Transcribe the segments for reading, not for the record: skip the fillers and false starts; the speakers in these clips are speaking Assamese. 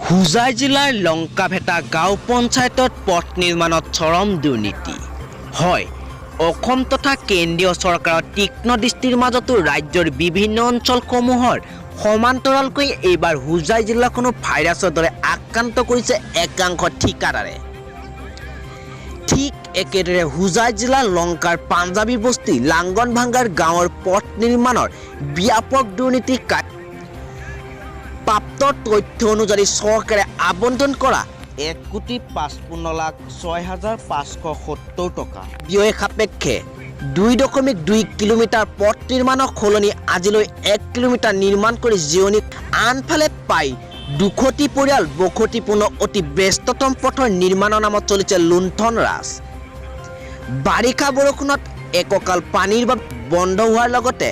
হোজাই জিলাৰ লংকাভেটা গাঁও পঞ্চায়তত পথ নিৰ্মাণত চৰম দুৰ্নীতি হয়। অসম তথা কেন্দ্ৰীয় চৰকাৰৰ তীক্ষ্ণ দৃষ্টিৰ মাজতো ৰাজ্যৰ বিভিন্ন অঞ্চলসমূহৰ সমান্তৰালকৈ এইবাৰ হোজাই জিলাখনো ভাইৰাছৰ দৰে আক্ৰান্ত কৰিছে একাংশ ঠিকাদাৰে। ঠিক একেদৰে হোজাই জিলাৰ লংকাৰ পাঞ্জাবী বস্তি লাংগনভাঙ্গাৰ গাঁৱৰ পথ নিৰ্মাণৰ ব্যাপক দুৰ্নীতি প্ৰাপ্ত তথ্য অনুযায়ী চৰকাৰে আবণ্টন কৰা 1,55,06,570 টকা ব্যয় সাপেক্ষে 2.2 কিলোমিটাৰ পথ নিৰ্মাণৰ সলনি আজিলৈ 1 কিলোমিটাৰ নিৰ্মাণ কৰি জিৰণি আনফালে পাই 200টি পৰিয়াল বসতিপূৰ্ণ অতি ব্যস্ততম পথৰ নিৰ্মাণৰ নামত চলিছে লুণ্ঠন ৰাজ। বাৰিষা বৰষুণত এককাল পানীৰ বাবে বন্ধ হোৱাৰ লগতে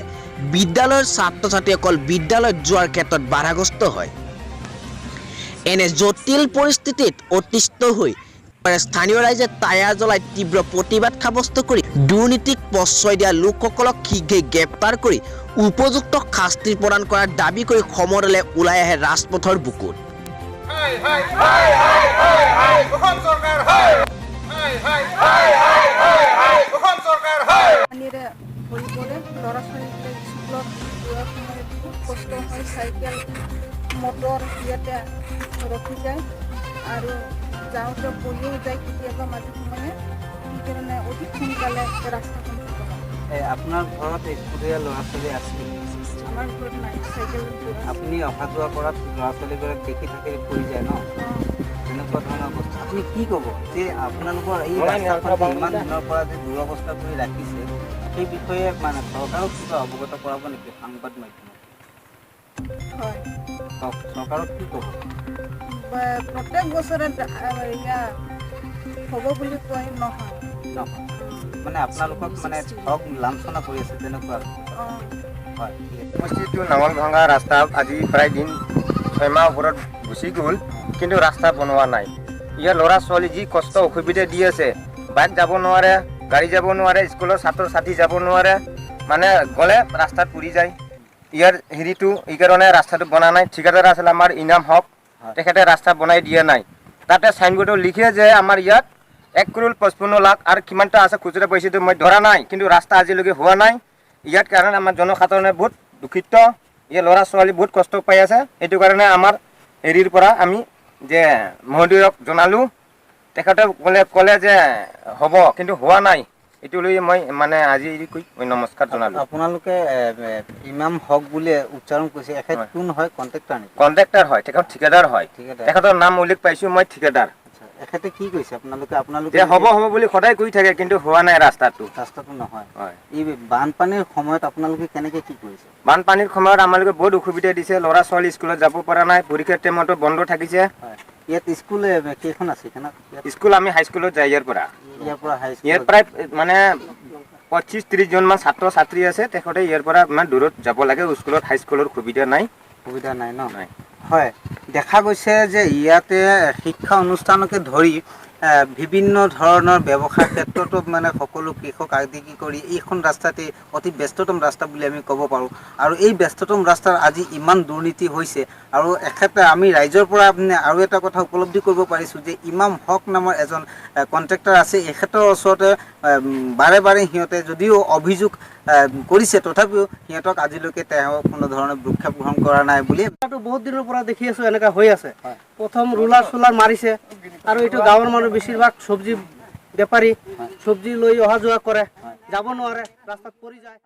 বিদ্যালয়ৰ ছাত্ৰ ছাত্ৰীসকল বিদ্যালয়ত যোৱাৰ ক্ষেত্ৰত বাধাগ্ৰস্ত হয়। এনে জটিল পৰিস্থিতিত অতিষ্ঠ হৈ স্থানীয় ৰাইজে টায়াৰ জ্বলাই তীব্ৰ প্ৰতিবাদ সাব্যস্ত কৰি দুৰ্নীতিক প্ৰশ্ৰয় দিয়া লোকসকলক শীঘ্ৰে গ্ৰেপ্তাৰ কৰি উপযুক্ত শাস্তি প্ৰদান কৰাৰ দাবী কৰি সমদলে ওলাই আহে ৰাজপথৰ বুকুত। কষ্ট হয়, চাইকেল মটৰ ইয়াতে ৰখি যায় আৰু যাওঁতে পলিও যায় কেতিয়াবা মাজে সময়ে, সেইকাৰণে অধিক সোনকালে ৰাস্তাখন আপোনাৰ ঘৰত স্কুলীয়া ল'ৰা ছোৱালী আছে? আমাৰ ঘৰত নাই, চাইকেল আপুনি অহা যোৱা কৰাত ল'ৰা ছোৱালীবিলাক দেখি থাকে পৰি যায় ন, তেনেকুৱা ধৰণৰ অৱস্থা। আপুনি কি ক'ব যে আপোনালোকৰ এই ৰাস্তাখন ইমান দিনৰ পৰা যে দুৰৱস্থা কৰি ৰাখিছে, সেই বিষয়ে মানে চৰকাৰক কিবা অৱগত কৰাব নেকি সংবাদ মাধ্যমত? হয়, চৰকাৰক কি ক'ব? প্ৰত্যেক বছৰে হ'ব বুলি কয় নহয়, মানে আপোনালোকক মানে ধৰক লাঞ্ছনা কৰি আছে তেনেকুৱা? হয়, সমষ্টিটো নাঙলভাঙ্গা ৰাস্তা আজি প্ৰায় দিন 6 মাহ ওপৰত গুচি গ'ল, কিন্তু ৰাস্তা বনোৱা নাই। ইয়াৰ ল'ৰা ছোৱালী যি কষ্ট অসুবিধা দি আছে, বাইক যাব নোৱাৰে, গাড়ী যাব নোৱাৰে, স্কুলৰ ছাত্ৰ ছাত্ৰী যাব নোৱাৰে, মানে গ'লে ৰাস্তাত পৰি যায়। ইয়াৰ হেৰিটো এইকাৰণে ৰাস্তাটো বনা নাই। ঠিকাদাৰ আছিল আমাৰ ইনাম হক, তেখেতে ৰাস্তা বনাই দিয়া নাই। তাতে চাইনবোৰ্ডত লিখে যে আমাৰ ইয়াত 1,55,00,000 আৰু কিমানটা আছে খুচুৰা পইচাটো মই ধৰা নাই, কিন্তু ৰাস্তা আজিলৈকে হোৱা নাই। ইয়াৰ কাৰণে আমাৰ জনসাধাৰণে বহুত দুখিত। ইয়াৰ ল'ৰা ছোৱালী বহুত কষ্ট পাই আছে। এইটো কাৰণে আমাৰ হেৰিৰ পৰা আমি যে মহোদয়ক জনালোঁ, তেখেতে ক'লে যে হ'ব, কিন্তু হোৱা নাই। এইটো লৈ মই মানে আজি মই নমস্কাৰ জনালোঁ। আপোনালোকে ইমাম হক বুলি উচ্চাৰণ কৰিছে, এখেত কোন হয়? কণ্ট্ৰেক্টৰ নেকি? কণ্ট্ৰেক্টৰ হয়, তেখেত ঠিকাদাৰ হয়। তেখেতৰ নাম উল্লেখ পাইছোঁ মই, ঠিকাদাৰ। এখেতে কি কৈছে আপোনালোকে হ'ব বুলি সদায় কৈ থাকে, কিন্তু হোৱা নাই ৰাস্তাটো নহয়। হয়, এই বানপানীৰ সময়ত আপোনালোকে কেনেকৈ কি কৰিছে? বানপানীৰ সময়ত আমালোকে বহুত অসুবিধা দিছে। ল'ৰা ছোৱালী স্কুলত যাব পৰা নাই, পৰীক্ষাৰ টাইমতো বন্ধ থাকিছে। ইয়াত স্কুল কেইখন আছে? স্কুল আমি হাইস্কুলত যাই ইয়াৰ পৰা ইয়াৰ প্ৰায় মানে 25-30 জনমান ছাত্ৰ ছাত্ৰী আছে। তেখেতে ইয়াৰ পৰা ইমান দূৰত যাব লাগে, স্কুলত হাইস্কুলৰ সুবিধা নাই ন? হয়, দেখা গৈছে যে ইয়াতে শিক্ষা অনুষ্ঠানকে ধৰি বিভিন্ন ধৰণৰ ব্যৱসায় ক্ষেত্ৰতো মানে সকলো কৃষক আদি কৰি এইখন ৰাস্তাতে অতি ব্যস্ততম ৰাস্তা বুলি আমি ক'ব পাৰোঁ। আৰু এই ব্যস্ততম ৰাস্তাৰ আজি ইমান দুৰ্নীতি হৈছে। আৰু এখেতে আমি ৰাইজৰ পৰা আৰু এটা কথা উপলব্ধি কৰিব পাৰিছোঁ যে ইমাম হক নামৰ এজন কণ্ট্ৰেক্টৰ আছে। এখেতৰ ওচৰতে বাৰে বাৰে সিহঁতে যদিও অভিযোগ কৰিছে, তথাপিও সিহঁতক আজিলৈকে তেওঁ কোনো ধৰণৰ ভ্ৰূক্ষেপ গ্ৰহণ কৰা নাই বুলি বহুত দিনৰ পৰা দেখি আছো এনেকা হৈ আছে। প্ৰথম ৰুলাৰ চোলাৰ মাৰিছে, আৰু এইটো গাঁৱৰ মানুহ বেছিভাগ চব্জি বেপাৰী, চব্জি লৈ অহা যোৱা কৰে, যাব নোৱাৰে, ৰাস্তাত পৰি যায়।